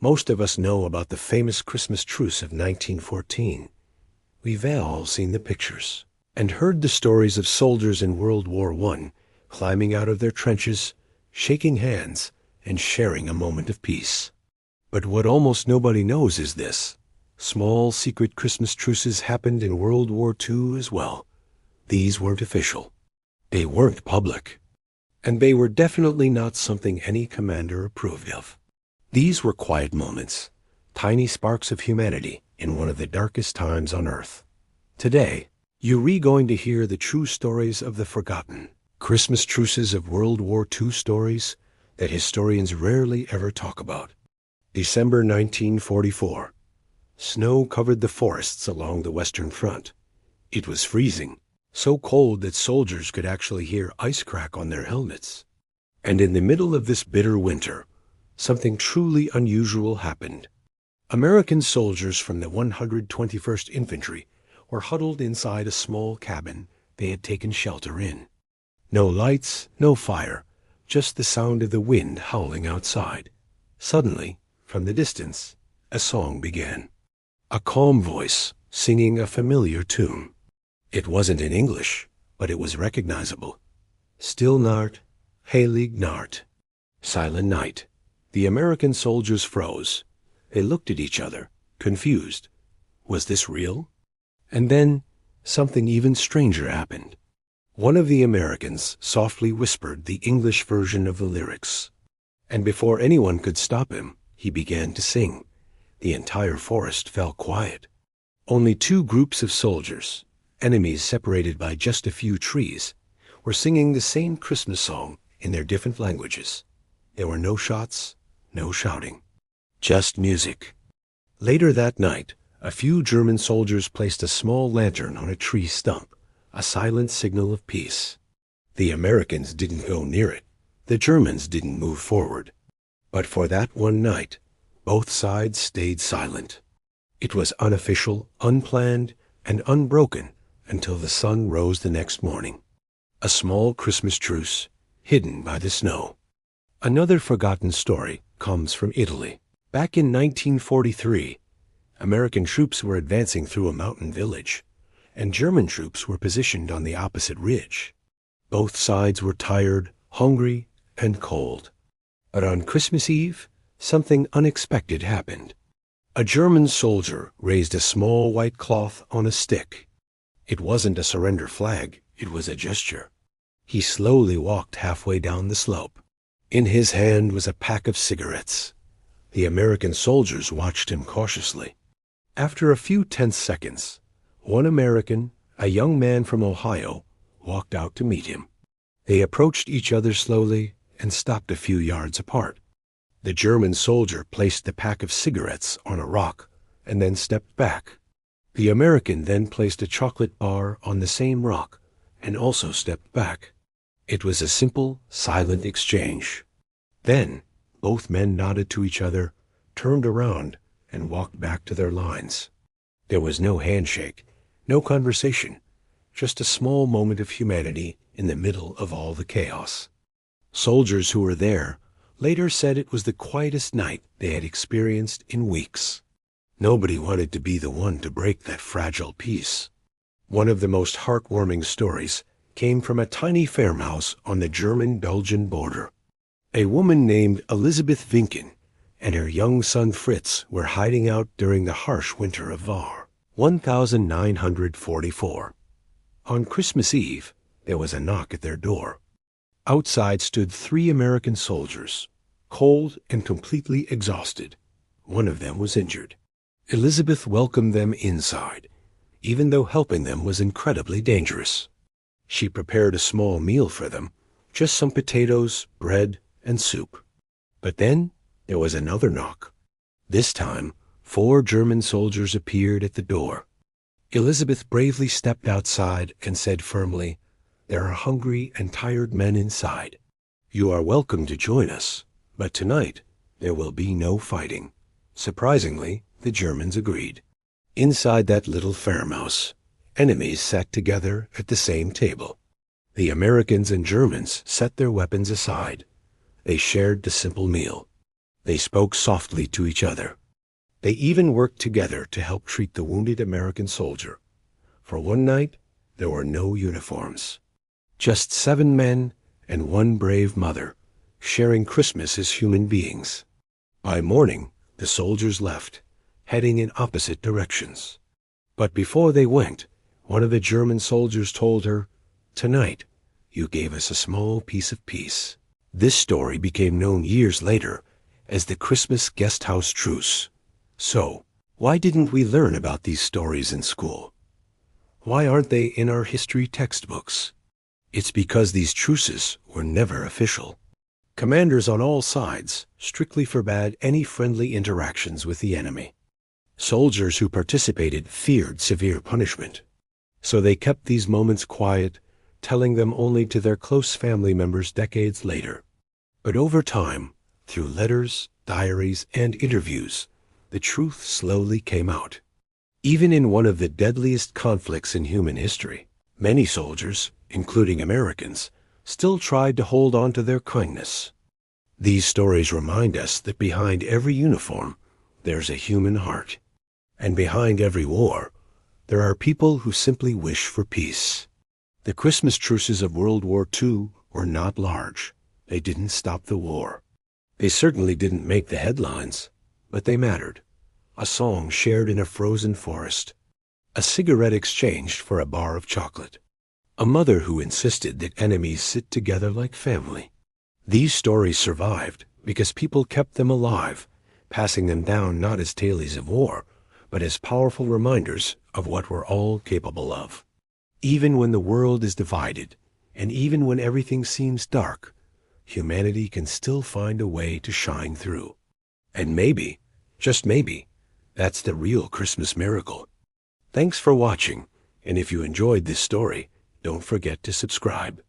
Most of us know about the famous Christmas truce of 1914. We've all seen the pictures and heard the stories of soldiers in World War I climbing out of their trenches, shaking hands, and sharing a moment of peace. But what almost nobody knows is this. Small secret Christmas truces happened in World War II as well. These weren't official. They weren't public. And they were definitely not something any commander approved of. These were quiet moments, tiny sparks of humanity in one of the darkest times on Earth. Today, you're going to hear the true stories of the forgotten Christmas truces of World War II, stories that historians rarely ever talk about. December 1944. Snow covered the forests along the Western Front. It was freezing, so cold that soldiers could actually hear ice crack on their helmets. And in the middle of this bitter winter, something truly unusual happened. American soldiers from the 121st Infantry were huddled inside a small cabin they had taken shelter in. No lights, no fire, just the sound of the wind howling outside. Suddenly, from the distance, a song began. A calm voice singing a familiar tune. It wasn't in English, but it was recognizable. Still Nacht, Heilig Nacht. Silent Night. The American soldiers froze. They looked at each other, confused. Was this real? And then, something even stranger happened. One of the Americans softly whispered the English version of the lyrics. And before anyone could stop him, he began to sing. The entire forest fell quiet. Only two groups of soldiers, enemies separated by just a few trees, were singing the same Christmas song in their different languages. There were no shots, no shouting, just music. Later that night, a few German soldiers placed a small lantern on a tree stump, a silent signal of peace. The Americans didn't go near it. The Germans didn't move forward. But for that one night, both sides stayed silent. It was unofficial, unplanned, and unbroken until the sun rose the next morning. A small Christmas truce, hidden by the snow. Another forgotten story comes from Italy. Back in 1943, American troops were advancing through a mountain village, and German troops were positioned on the opposite ridge. Both sides were tired, hungry, and cold. But on Christmas Eve, something unexpected happened. A German soldier raised a small white cloth on a stick. It wasn't a surrender flag, it was a gesture. He slowly walked halfway down the slope. In his hand was a pack of cigarettes. The American soldiers watched him cautiously. After a few tense seconds, one American, a young man from Ohio, walked out to meet him. They approached each other slowly and stopped a few yards apart. The German soldier placed the pack of cigarettes on a rock and then stepped back. The American then placed a chocolate bar on the same rock and also stepped back. It was a simple, silent exchange. Then, both men nodded to each other, turned around, and walked back to their lines. There was no handshake, no conversation, just a small moment of humanity in the middle of all the chaos. Soldiers who were there later said it was the quietest night they had experienced in weeks. Nobody wanted to be the one to break that fragile peace. One of the most heartwarming stories came from a tiny farmhouse on the German-Belgian border. A woman named Elizabeth Vinken and her young son Fritz were hiding out during the harsh winter of Var, 1944. On Christmas Eve, there was a knock at their door. Outside stood 3 American soldiers, cold and completely exhausted. One of them was injured. Elizabeth welcomed them inside, even though helping them was incredibly dangerous. She prepared a small meal for them, just some potatoes, bread, and soup. But then there was another knock. This time, 4 German soldiers appeared at the door. Elizabeth bravely stepped outside and said firmly, "There are hungry and tired men inside. You are welcome to join us, but tonight there will be no fighting." Surprisingly, the Germans agreed. Inside that little farmhouse, enemies sat together at the same table. The Americans and Germans set their weapons aside. They shared the simple meal. They spoke softly to each other. They even worked together to help treat the wounded American soldier. For one night, there were no uniforms. Just 7 men and 1 brave mother, sharing Christmas as human beings. By morning, the soldiers left, heading in opposite directions. But before they went, one of the German soldiers told her, "Tonight, you gave us a small piece of peace." This story became known years later as the Christmas Guest House Truce. So, why didn't we learn about these stories in school? Why aren't they in our history textbooks? It's because these truces were never official. Commanders on all sides strictly forbade any friendly interactions with the enemy. Soldiers who participated feared severe punishment. So they kept these moments quiet, telling them only to their close family members decades later. But over time, through letters, diaries, and interviews, the truth slowly came out. Even in one of the deadliest conflicts in human history, many soldiers, including Americans, still tried to hold on to their kindness. These stories remind us that behind every uniform, there's a human heart. And behind every war, there are people who simply wish for peace. The Christmas truces of World War II were not large. They didn't stop the war. They certainly didn't make the headlines, but they mattered. A song shared in a frozen forest. A cigarette exchanged for a bar of chocolate. A mother who insisted that enemies sit together like family. These stories survived because people kept them alive, passing them down not as tales of war, but as powerful reminders of what we're all capable of. Even when the world is divided, and even when everything seems dark, humanity can still find a way to shine through. And maybe, just maybe, that's the real Christmas miracle. Thanks for watching, and if you enjoyed this story, don't forget to subscribe.